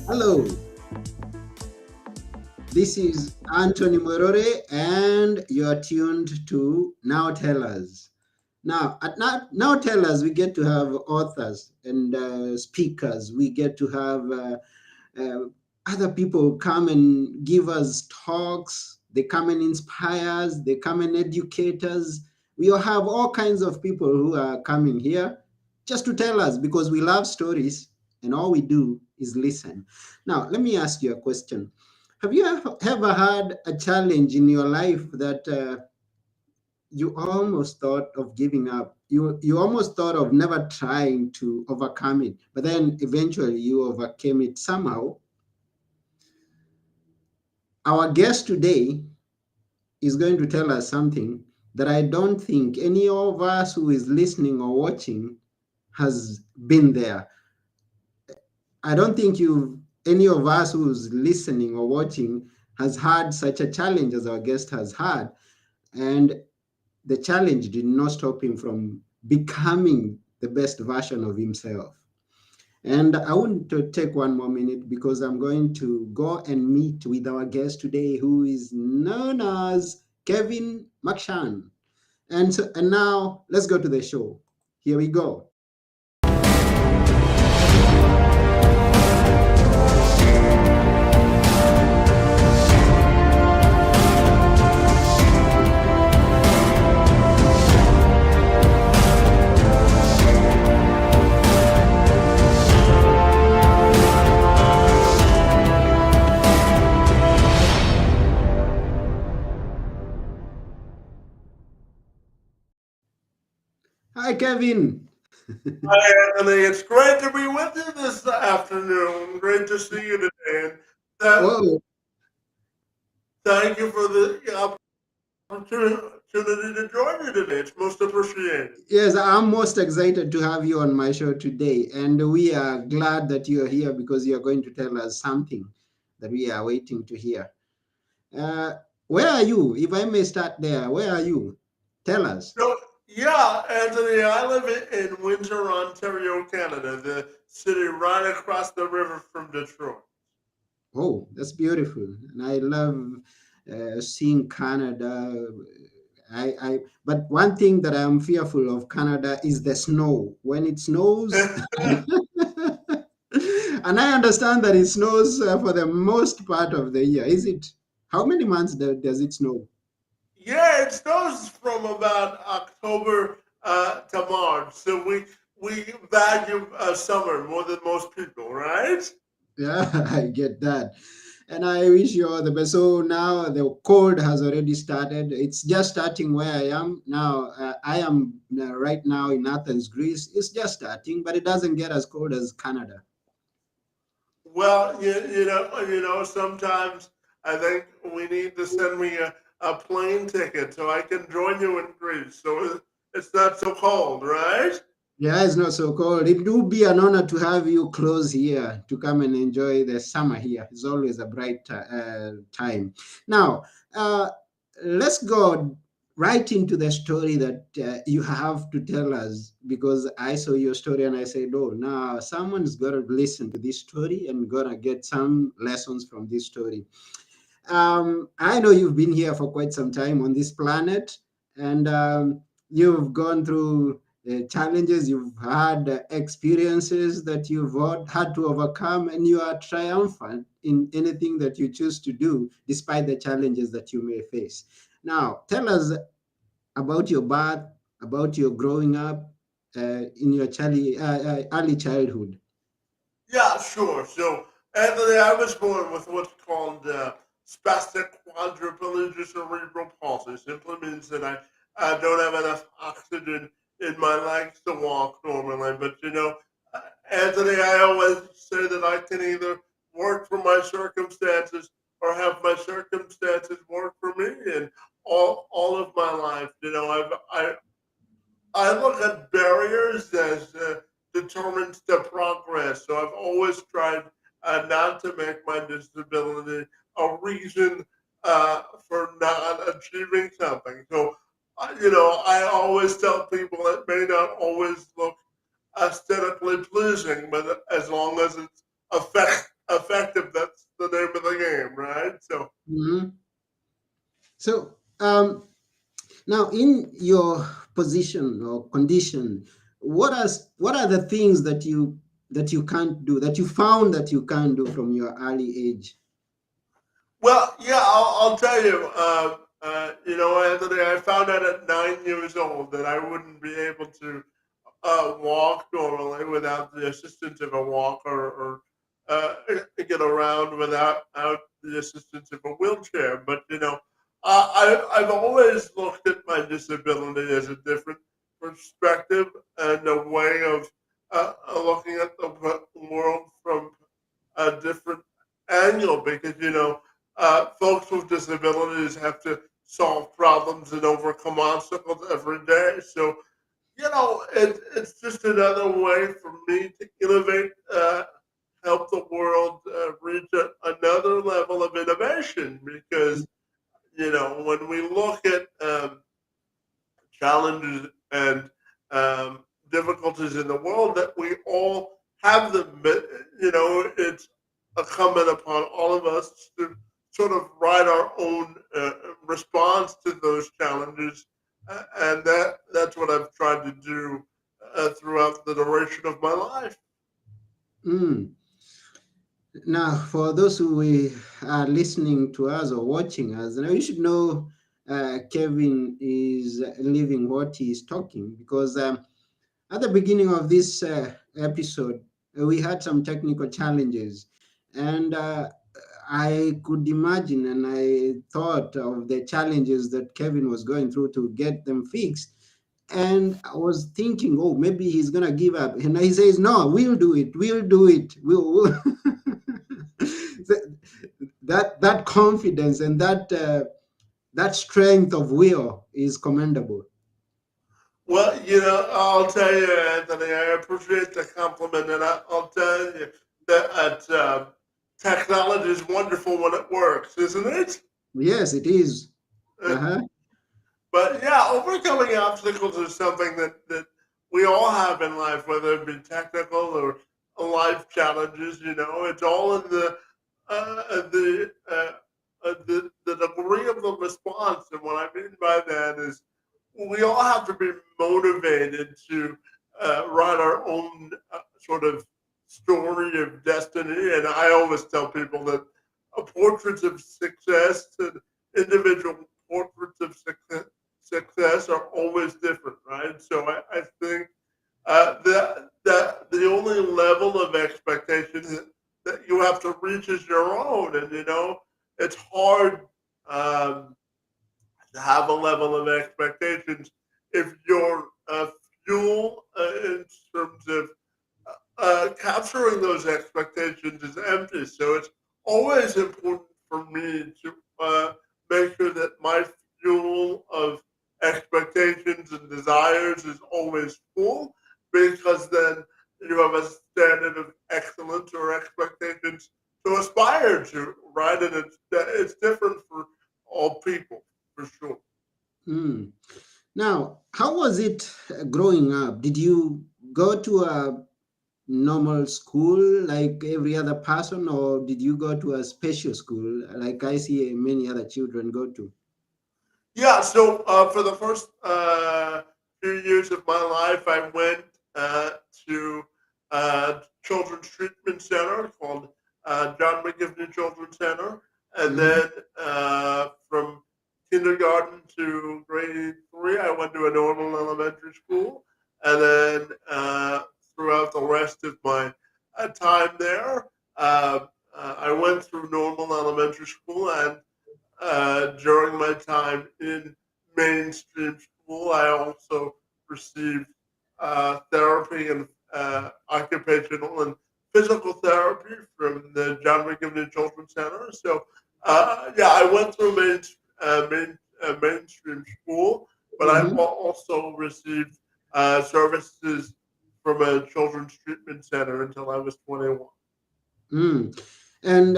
Hello, this is Anthony Morore, and you're tuned to Now Tell Us. Now, at Now Tell Us, we get to have authors and speakers. We get to have uh, other people come and give us talks. They come and inspire us. They come and educate us. We all have all kinds of people who are coming here just to tell us because we love stories and all we do is listen. Now, let me ask you a question. Have you ever had a challenge in your life that you almost thought of giving up? You almost thought of never trying to overcome it, but then eventually you overcame it somehow. Our guest today is going to tell us something that I don't think any of us who is listening or watching has been there. I don't think you any of us who's listening or watching has had such a challenge as our guest has had. And the challenge did not stop him from becoming the best version of himself. And I want to take one more minute because I'm going to go and meet with our guest today, who is known as Kevin McShan. And now let's go to the show. Here we go. Hi, Kevin. Hi, Anthony. It's great to be with you this afternoon. Great to see you today. And Whoa. thank you for the opportunity to join you today. It's most appreciated. Yes, I'm most excited to have you on my show today. And we are glad that you are here because you are going to tell us something that we are waiting to hear. Uh, where are you? If I may start there, where are you? Tell us. So, yeah, Anthony, I live in Windsor, Ontario, Canada, the city right across the river from Detroit. Oh, that's beautiful. And I love seeing Canada. But one thing that I'm fearful of Canada is the snow. When it snows, and I understand that it snows for the most part of the year. Is it? How many months does it snow? Yeah, it snows from about October to March. So we value summer more than most people, right? Yeah, I get that. And I wish you all the best. So now the cold has already started. It's just starting where I am now. I am right now in Athens, Greece. It's just starting, but it doesn't get as cold as Canada. Well, sometimes I think we need to send me a plane ticket so I can join you in Greece. So it's not so cold, right? Yeah, it's not so cold. It would be an honor to have you close here to come and enjoy the summer here. It's always a bright time. Now, uh, let's go right into the story that you have to tell us because I saw your story and I said, oh, now someone's got to listen to this story and gonna get some lessons from this story. I know you've been here for quite some time on this planet, and you've gone through challenges, you've had experiences that you've had to overcome, and you are triumphant in anything that you choose to do, despite the challenges that you may face. Now, tell us about your birth, about your growing up in your early childhood. Yeah, sure. So, Anthony, I was born with what's called spastic quadriplegia cerebral palsy. Simply means that I don't have enough oxygen in my legs to walk normally. But, Anthony, I always say that I can either work for my circumstances or have my circumstances work for me. And all of my life, I look at barriers as determinants to progress. So I've always tried not to make my disability a reason for not achieving something. So, I always tell people it may not always look aesthetically pleasing, but as long as it's effective, that's the name of the game, right? So mhm. So now, in your position or condition, what are the things that you can't do, that you found that you can't do from your early age? well, yeah, I'll tell you. Anthony, I found out at 9 years old that I wouldn't be able to walk normally without the assistance of a walker or get around without the assistance of a wheelchair. But I've always looked at my disability as a different perspective and a way of looking at the world from a different angle because folks with disabilities have to solve problems and overcome obstacles every day. So it's just another way for me to innovate, help the world reach another level of innovation. Because when we look at challenges and difficulties in the world, that we all have them, but it's incumbent upon all of us to sort of write our own response to those challenges, and that's what I've tried to do throughout the duration of my life. Mm. Now, for those who are listening to us or watching us, now you should know Kevin is living what he is talking, because at the beginning of this episode, we had some technical challenges, and I could imagine and I thought of the challenges that Kevin was going through to get them fixed. And I was thinking, oh, maybe he's gonna give up. And he says, no, we'll do it. We'll do it. We'll. That confidence and that strength of will is commendable. Well, I'll tell you, Anthony, I appreciate the compliment, and I'll tell you that technology is wonderful when it works, isn't it? Yes, it is. Uh-huh. But yeah, overcoming obstacles is something that we all have in life, whether it be technical or life challenges. It's all in the degree of the response. And what I mean by that is we all have to be motivated to write our own sort of story of destiny. And I always tell people that portraits of success and individual portraits of success are always different, right? So I think that the only level of expectation that you have to reach is your own, and it's hard um, to have a level of expectations if your fuel in terms of capturing those expectations is empty. So it's always important for me to make sure that my fuel of expectations and desires is always full, because then you have a standard of excellence or expectations to aspire to, right? And it's different for all people, for sure. Mm. Now, how was it growing up? Did you go to a normal school like every other person, or did you go to a special school like I see many other children go to? Yeah, so for the first few years of my life, I went to Children's Treatment Center called John McGivney Children's Center, and Mhm. then from kindergarten to grade 3, I went to a normal elementary school, and then throughout the rest of my time there, I went through normal elementary school, and during my time in mainstream school, I also received therapy and occupational and physical therapy from the John McGivney Children's Center. So, yeah, I went through mainstream school, but I Mhm. also received services from a children's treatment center until I was 21. Mm. And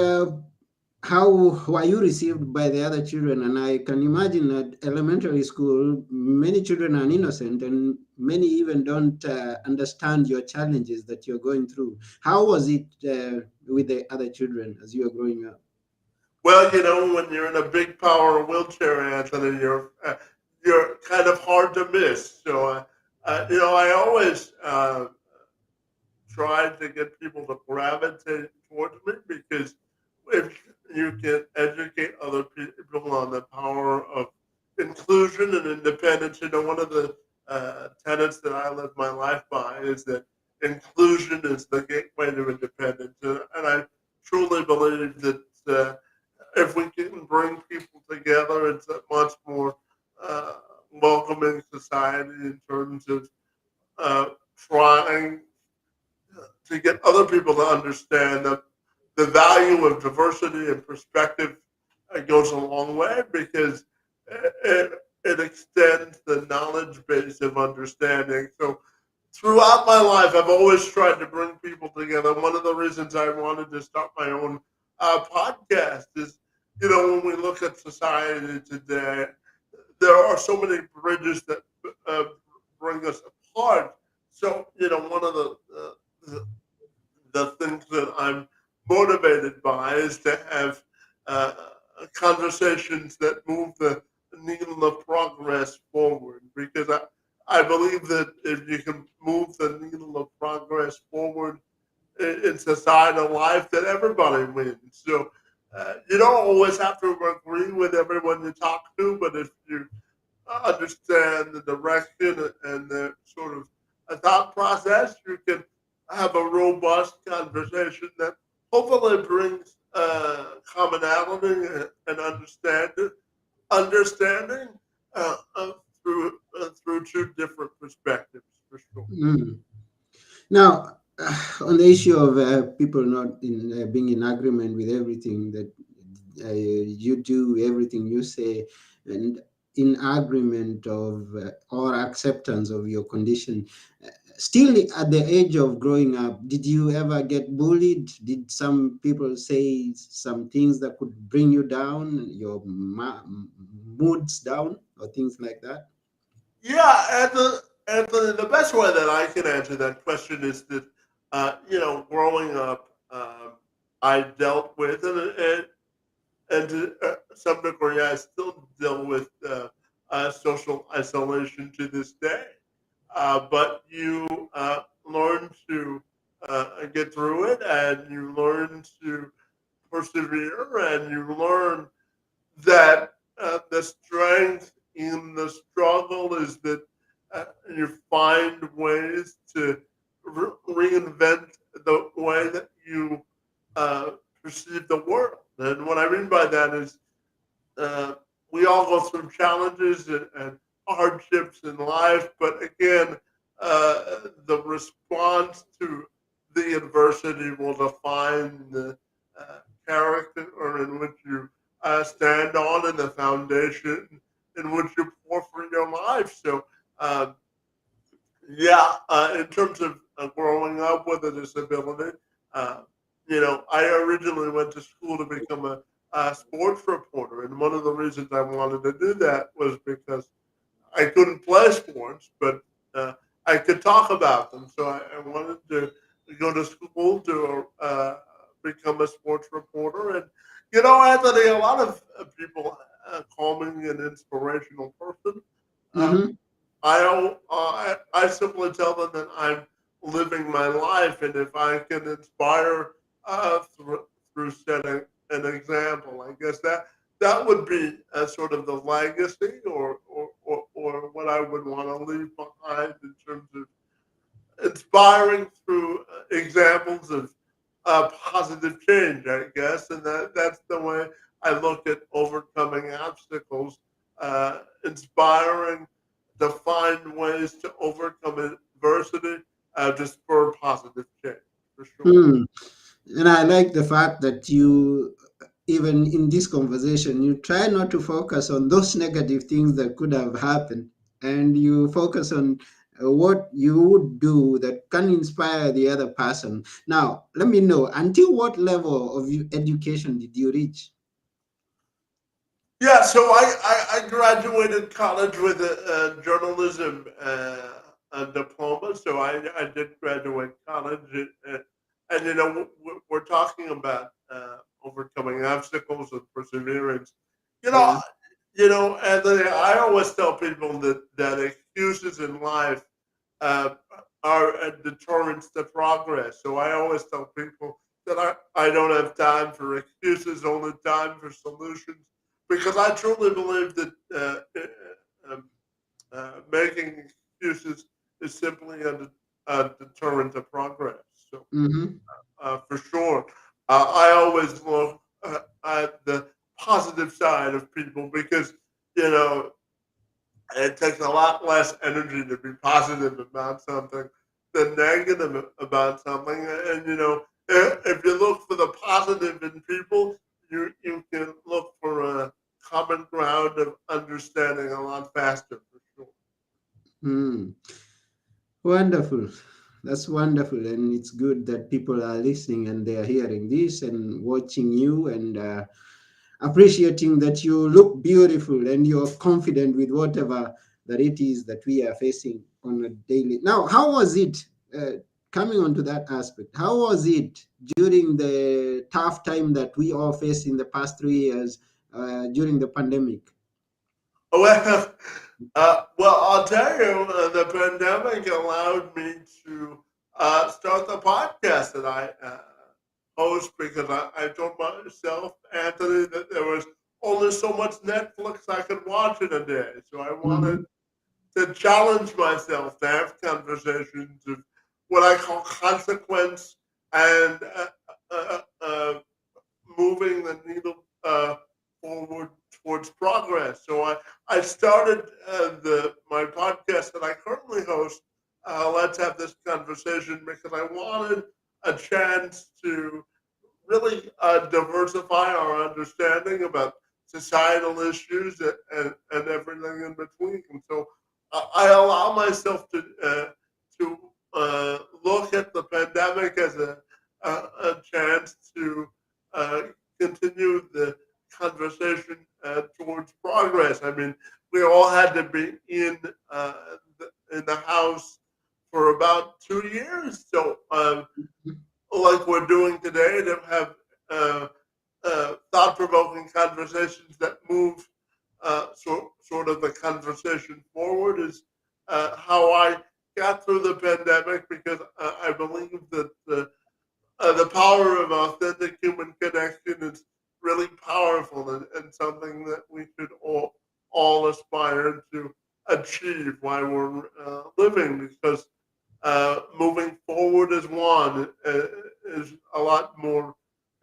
how were you received by the other children? And I can imagine at elementary school, many children are innocent and many even don't understand your challenges that you're going through. How was it with the other children as you were growing up? Well, when you're in a big power wheelchair, Anthony, you're kind of hard to miss. So, I always tried to get people to gravitate towards me because if you can educate other people on the power of inclusion and independence, one of the tenets that I live my life by is that inclusion is the gateway to independence. And I truly believe that if we can bring people together, it's a much more uh, welcoming society in terms of uh, trying to get other people to understand that the value of diversity and perspective goes a long way because it extends the knowledge base of understanding. So throughout my life, I've always tried to bring people together. One of the reasons I wanted to start my own podcast is, when we look at society today, there are so many bridges that uh, bring us apart. So, one of the things that I'm motivated by is to have uh, conversations that move the needle of progress forward because I believe that if you can move the needle of progress forward in societal life, that everybody wins. So you don't always have to agree with everyone you talk to, but if you understand the direction and the sort of a thought process, you can have a robust conversation that hopefully brings commonality and understanding through two different perspectives for sure. Mm. Now, on the issue of people not being in agreement with everything that you do, everything you say, and in agreement of or acceptance of your condition, still at the age of growing up, did you ever get bullied? Did some people say some things that could bring you down, your moods down, or things like that? Yeah, and the best way that I can answer that question is that growing up, I dealt with and to some degree, I still deal with social isolation to this day. But you learn to get through it, and you learn to persevere, and you learn that the strength in the struggle is that you find ways to reinvent the way that you uh, perceive the world. And what I mean by that is uh, we all go through challenges and hardships in life, but again, the response to the adversity will define the character or in which you stand on and the foundation in which you pour for your life. So, uh, yeah, in terms of growing up with a disability, uh, I originally went to school to become a sports reporter, and one of the reasons I wanted to do that was because I couldn't play sports, but uh, I could talk about them. So I wanted to go to school to become a sports reporter. And, Anthony, a lot of people call me an inspirational person. Uh, Mm-hmm. I simply tell them that I'm living my life, and if I can inspire through setting an example, I guess that would be sort of the legacy or what I would want to leave behind in terms of inspiring through examples of positive change, I guess, and that's the way I look at overcoming obstacles, inspiring to find ways to overcome adversity to spur positive change, for sure. Hmm. And I like the fact that you, even in this conversation, you try not to focus on those negative things that could have happened, and you focus on what you would do that can inspire the other person. Now, let me know, until what level of education did you reach? Yeah, so I graduated college with a journalism a diploma. So I did graduate college, and we're talking about overcoming obstacles and perseverance. You know, Yeah. Anthony, I always tell people that excuses in life uh, are deterrents to progress. So I always tell people that I don't have time for excuses, only time for solutions, because I truly believe that making excuses is simply a deterrent to progress. So Mm-hmm. for sure, I always look at the positive side of people because you know it takes a lot less energy to be positive about something than negative about something. And if you look for the positive in people, you can look for a common ground of understanding a lot faster, for sure. Mm. Wonderful. That's wonderful. And it's good that people are listening and they are hearing this and watching you and appreciating that you look beautiful and you're confident with whatever that it is that we are facing on a daily. Now, how was it? Coming on to that aspect, how was it during the tough time that we all faced in the past 3 years during the pandemic? Well, I'll tell you, the pandemic allowed me to start the podcast that I host because I told myself, Anthony, that there was only so much Netflix I could watch in a day. So I wanted Mhm. to challenge myself to have conversations of what I call consequence and moving the needle forward towards progress. So I started the my podcast that I currently host. Let's have this conversation because I wanted a chance to really diversify our understanding about societal issues and everything in between. And so I allow myself to look at the pandemic as a chance to uh, continue the conversation towards progress. I mean, we all had to be uh, in the house for about 2 years, so like we're doing today, to have thought-provoking conversations that move sort of the conversation forward is how I got through the pandemic because I believe that the power of authentic human connection is really powerful and something that we should all aspire to achieve while we're living because moving forward as one is a lot more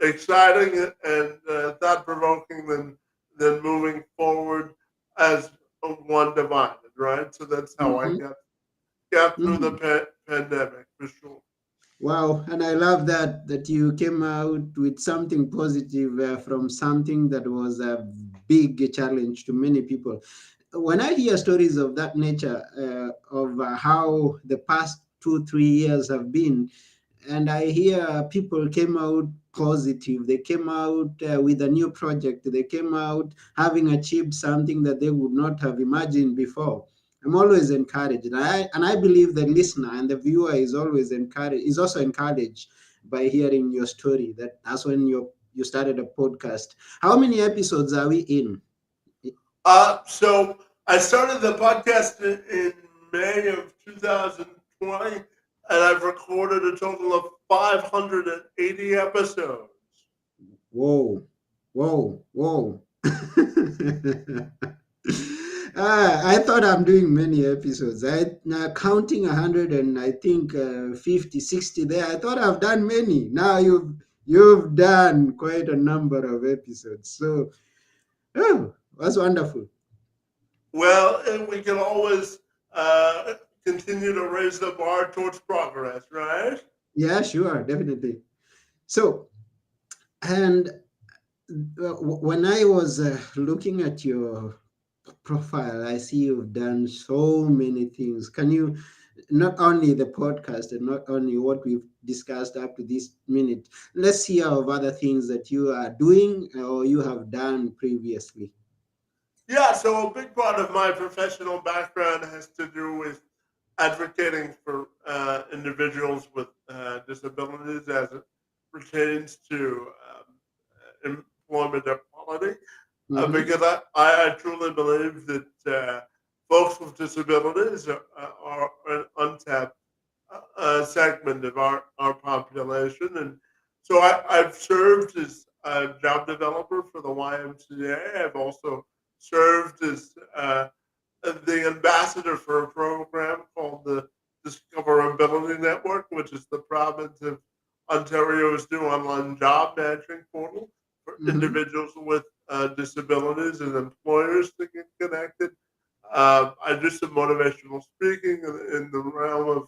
exciting and thought provoking than moving forward as one divided, right? So that's how I Mhm. got through the Mhm. pandemic for sure. Wow, and I love that you came out with something positive from something that was a big challenge to many people. When I hear stories of that nature, of how the past 2 3 years have been, and I hear people came out positive. They came out with a new project. They came out having achieved something that they would not have imagined before. I'm always encouraged, and I believe the listener and the viewer is always encouraged. Is also encouraged by hearing your story. That's when you started a podcast. How many episodes are we in? So I started the podcast in May of 2020, and I've recorded a total of 580 episodes. Whoa, whoa, whoa. I thought I'm doing many episodes. I now counting 100 and I think 50, 60 there. I thought I've done many. Now you've done quite a number of episodes. So, oh, that's wonderful. Well, and we can always continue to raise the bar towards progress, right? Yeah, sure, definitely. So, and when I was looking at your profile, I see you've done so many things. Can you not only the podcast and not only what we've discussed up to this minute. Let's hear of other things that you are doing or you have done previously. Yeah, so a big part of my professional background has to do with advocating for individuals with disabilities as it pertains to employment equality. Mm-hmm. Because I truly believe that folks with disabilities are an untapped segment of our population. And so I've served as a job developer for the YMCA. I've also served as the ambassador for a program called the Discoverability Network, which is the province of Ontario's new online job matching portal for Mm-hmm. individuals with disabilities and employers to get connected. I do some motivational speaking in the realm of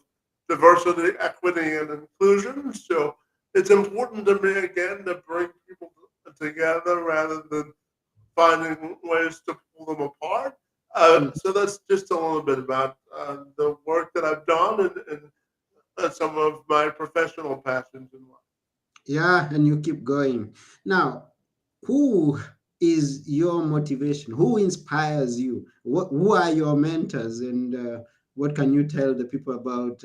diversity, equity, and inclusion. So it's important to me, again, to bring people together rather than finding ways to pull them apart. So that's just a little bit about the work that I've done and some of my professional passions in life. Yeah, and you keep going. Now, who is your motivation? Who inspires you? Who are your mentors? And what can you tell the people about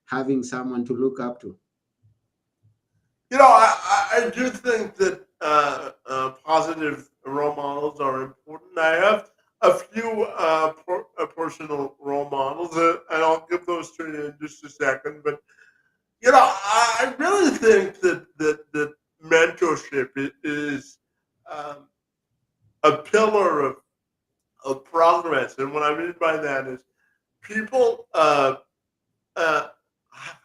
having someone to look up to? I do think that positive role models are important. I have a few personal role models, and I'll give those to you in just a second. But I really think that mentorship is um, a pillar of progress, and what I mean by that is people uh,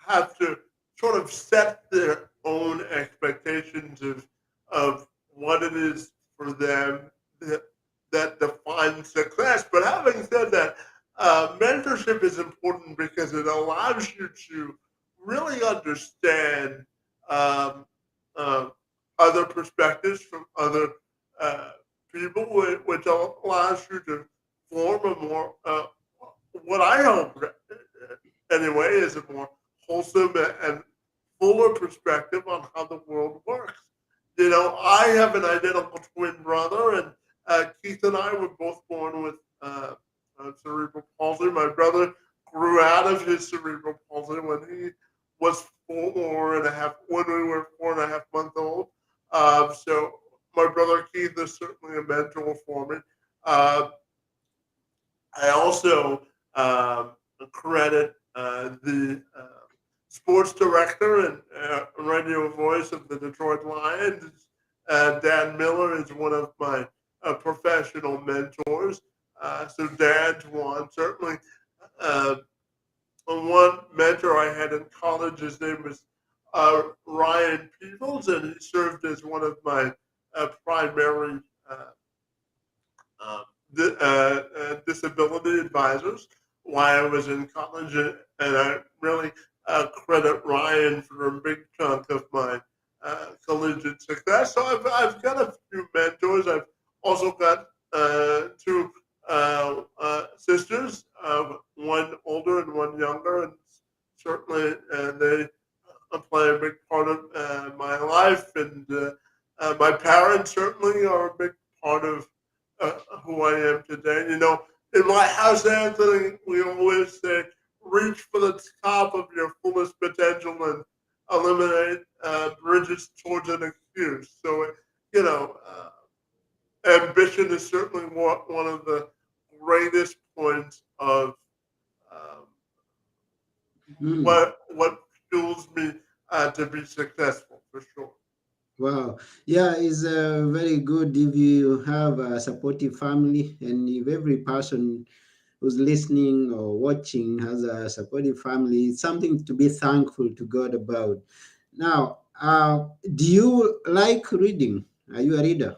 have to sort of set their own expectations of what it is for them that, that defines success. But having said that, mentorship is important because it allows you to really understand um, uh, other perspectives from other uh, people, which allows you to form a more what I hope anyway is a more wholesome and fuller perspective on how the world works. I have an identical twin brother, and Keith and I were both born with cerebral palsy. My brother grew out of his cerebral palsy when he was 4.5, when we were 4.5 months old. So my brother Keith is certainly a mentor for me. Uh, I also credit the sports director and radio voice of the Detroit Lions. Dan Miller is one of my professional mentors. So Dan's one. Certainly, uh, one mentor I had in college, his name was Ryan Peebles, and he served as one of my primary um, disability advisors while I was in college, and I really credit Ryan for a big chunk of my collegiate success. So I've got a few mentors. I've also got two sisters, one older and one younger, and certainly they play a big part of my life. And my parents certainly are a big part of who I am today. In my house, Anthony, we always say, reach for the top of your fullest potential and eliminate bridges towards an excuse. So, you know, ambition is certainly one of the greatest points of um, Hmm. what fuels me to be successful for sure. Wow. Yeah, it's very good if you have a supportive family and if every person who's listening or watching has a supportive family. It's something to be thankful to God about. Now, do you like reading? Are you a reader?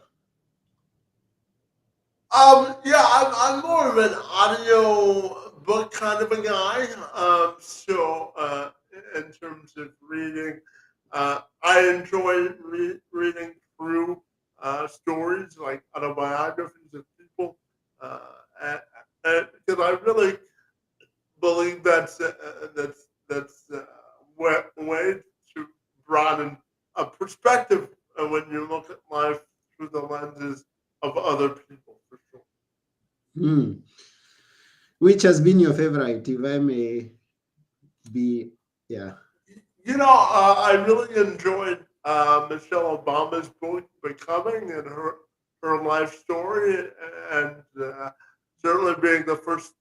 Yeah, I'm more of an audio book kind of a guy. In terms of reading, I enjoy reading through stories like autobiographies of people, uh, because I really believe that's perspective when you look at life through the lenses of other people, for sure. Hmm. Which has been your favorite, if I may be? Yeah. I really enjoyed Michelle Obama's book, Becoming, and her life story, and certainly being the first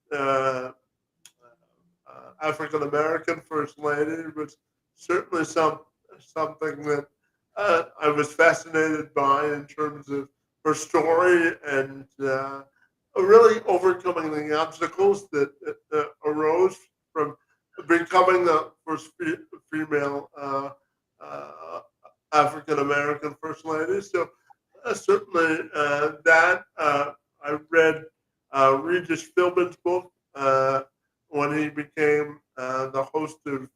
African American first lady was certainly something that I was fascinated by in terms of her story and really overcoming the obstacles that arose from becoming the first female uh, African American first lady. So certainly that I read Regis Philbin's book when he became the host of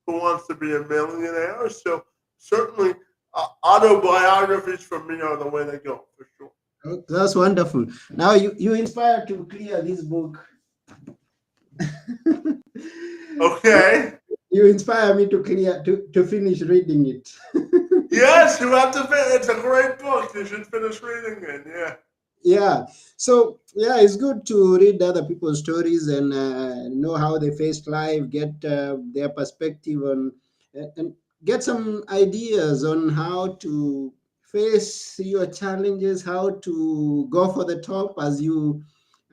Who Wants to Be a Millionaire. So certainly autobiographies for me are the way to go for sure. Oh, that's wonderful. Now you inspired to clear this book. Okay. You inspire me to finish reading it. Yes, you have to finish. It's a great book. You should finish reading it. Yeah. Yeah. So yeah, it's good to read other people's stories and know how they faced life, get their perspective on, and get some ideas on how to face your challenges, how to go for the top, as you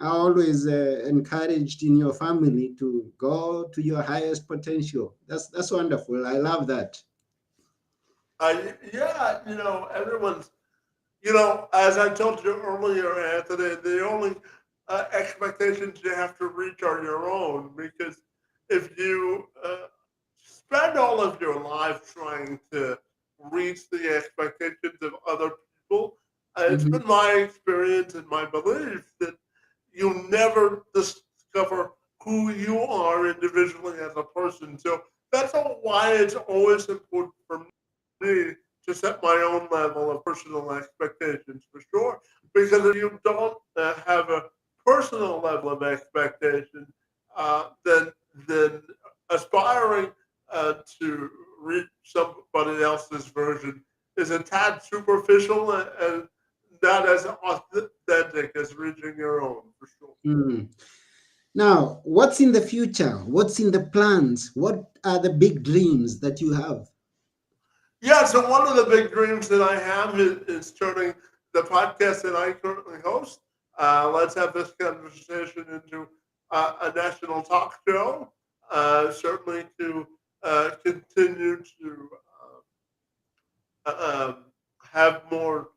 are always encouraged in your family to go to your highest potential. That's wonderful. I love that. Yeah, everyone's, as I told you earlier, Anthony, the only expectations you have to reach are your own. Because if you spend all of your life trying to reach the expectations of other people, it's Mhm. been my experience and my belief that you never discover who you are individually as a person. So that's why it's always important for me to set my own level of personal expectations for sure. Because if you don't have a personal level of expectation, then aspiring to reach somebody else's version is a tad superficial and not as authentic as reaching your own for sure. Mm. Now, what's in the future? What's in the plans? What are the big dreams that you have? Yeah, so one of the big dreams that I have is turning the podcast that I currently host, Let's Have This Conversation, into a national talk show. Certainly to continue to have more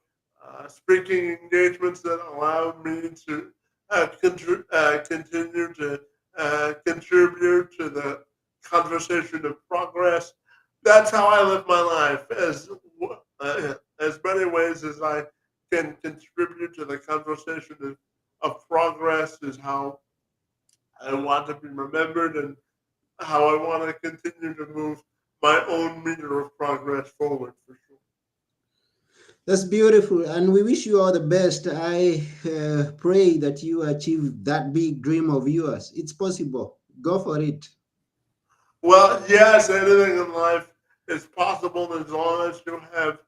speaking engagements that allow me to continue to contribute to the conversation of progress. That's how I live my life, as many ways as I can contribute to the conversation of progress is how I want to be remembered and how I want to continue to move my own meter of progress forward for sure. That's beautiful, and we wish you all the best. I pray that you achieve that big dream of yours. It's possible. Go for it. Well, yes, anything in life is possible as long as you have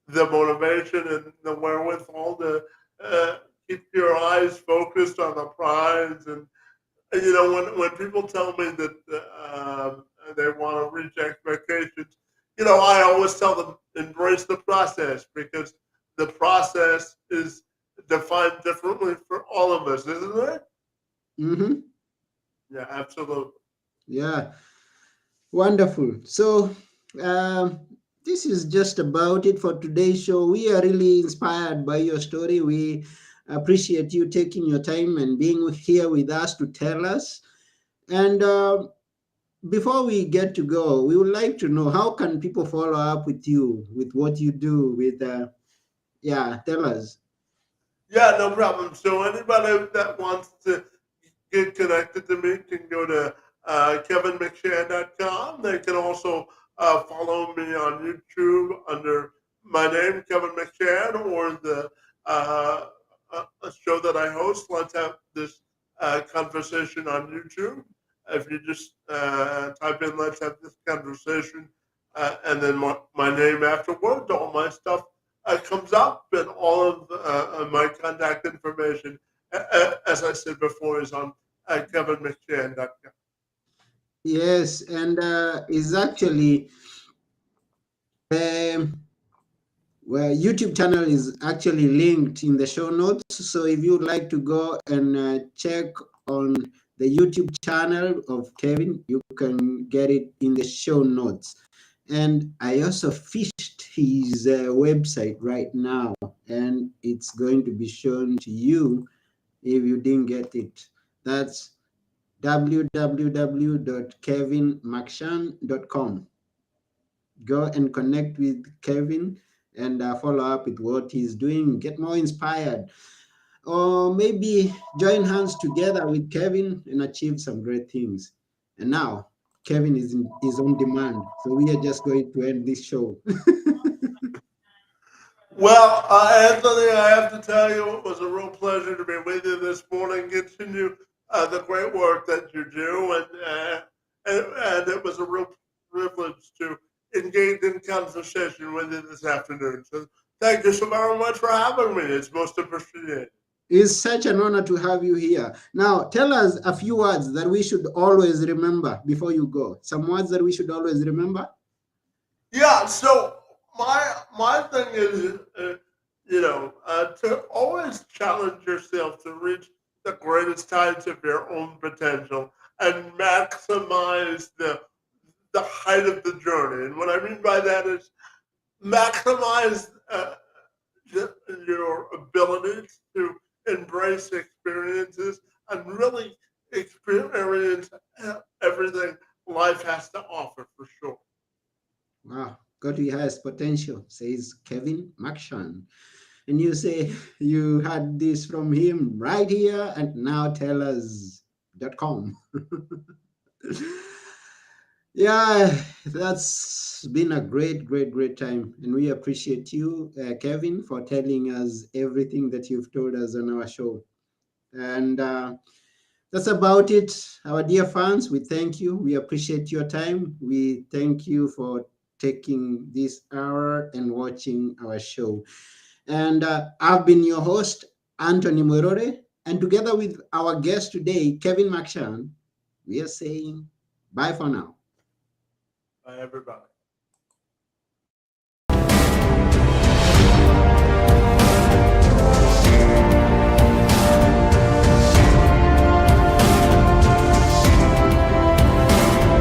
the motivation and the wherewithal to uh, keep your eyes focused on the prize. And when people tell me that they want to reach expectations, I always tell them embrace the process because the process is defined differently for all of us, isn't it? Mm-hmm. Yeah, absolutely. Yeah, wonderful. So, um, this is just about it for today's show. We are really inspired by your story. We appreciate you taking your time and being here with us to tell us. And before we get to go, we would like to know how can people follow up with you, with what you do, with yeah, tell us. Yeah, no problem. So anybody that wants to get connected to me can go to kevinmcshan.com. They can also follow me on YouTube under my name, Kevin McShan, or the a show that I host. Let's have this conversation on YouTube. If you just type in "Let's have this conversation," and then my name afterwards. All my stuff comes up, and all of my contact information, as I said before, is on kevinmcshan.com. Yes, and is actually um, well, YouTube channel is actually linked in the show notes. So if you'd like to go and check on the YouTube channel of Kevin, you can get it in the show notes. And I also fished his website right now, and it's going to be shown to you if you didn't get it. That's www.kevinmcshan.com. Go and connect with Kevin and follow up with what he's doing, get more inspired, or maybe join hands together with Kevin and achieve some great things. And now Kevin is on demand, so we are just going to end this show. Well, Anthony, I have to tell you, it was a real pleasure to be with you this morning. Continue the great work that you do, and it was a real privilege to engage in conversation with you this afternoon. So, thank you so very much for having me. It's most appreciated. It's such an honor to have you here. Now, tell us a few words that we should always remember before you go. Some words that we should always remember. Yeah. So my thing is, to always challenge yourself to reach the greatest heights of your own potential and maximize the height of the journey. And what I mean by that is maximize your abilities to embrace experiences and really experience everything life has to offer for sure. Wow, God, he has potential, says Kevin McShan. And you say you had this from him right here at nowtellus.com. Yeah, that's been a great time. And we appreciate you, Kevin, for telling us everything that you've told us on our show. And that's about it, our dear fans. We thank you. We appreciate your time. We thank you for taking this hour and watching our show. And I've been your host, Anthony Morore. And together with our guest today, Kevin McShan, we are saying bye for now. Bye, everybody.